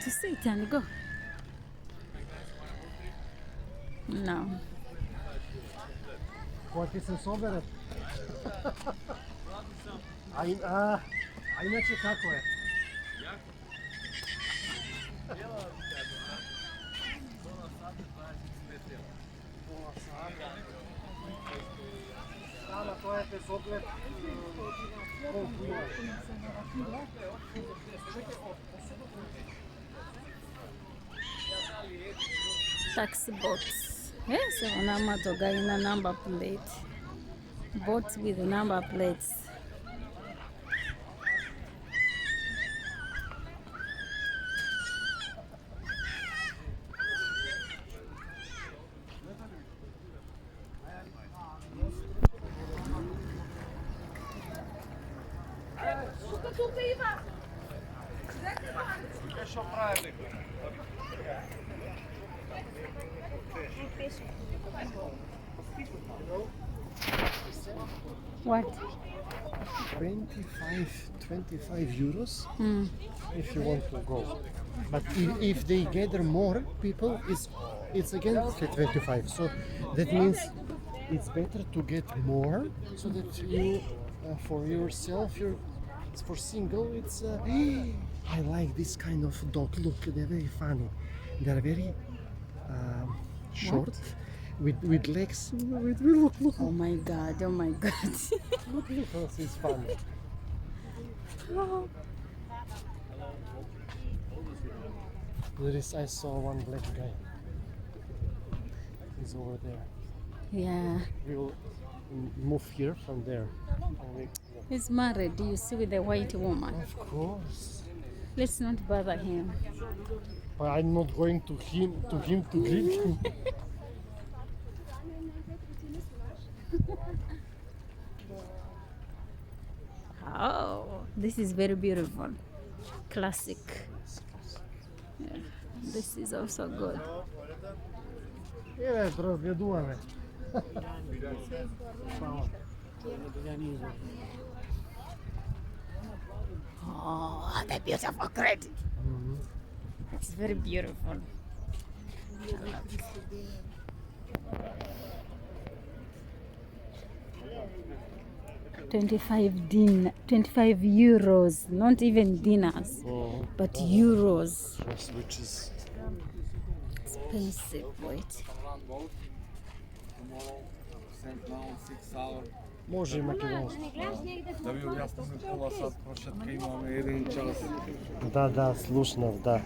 to sit and go. No. Hoće se soberat. A inače kako je? Sama to je bez ogled. Taxi boats. Yes, Onamatoga in a number plate. Boats with number plates. What? 25 euros if you want to go. But if they gather more people, it's again 25. So that means it's better to get more so that you, for yourself, for single, it's. I like this kind of dog. Look, they're very funny. They're very short. With legs. Look. Oh my god, oh my god. Look, it's funny. I saw one black guy. He's over there. Yeah. We will move here from there. He's married, you see, with a white woman. Of course. Let's not bother him. But I'm not going to him to greet him. Oh, this is very beautiful. Classic. Yeah. This is also good. Yeah, разгледуваме. Oh, the beautiful credit. It's very beautiful. I love it. €25, not even dinars, but euros. Yes, which is Expensive, wait. може и македонски. Да ви обясним пола сат прочетка имаме 1 час. Да, слушнав, да.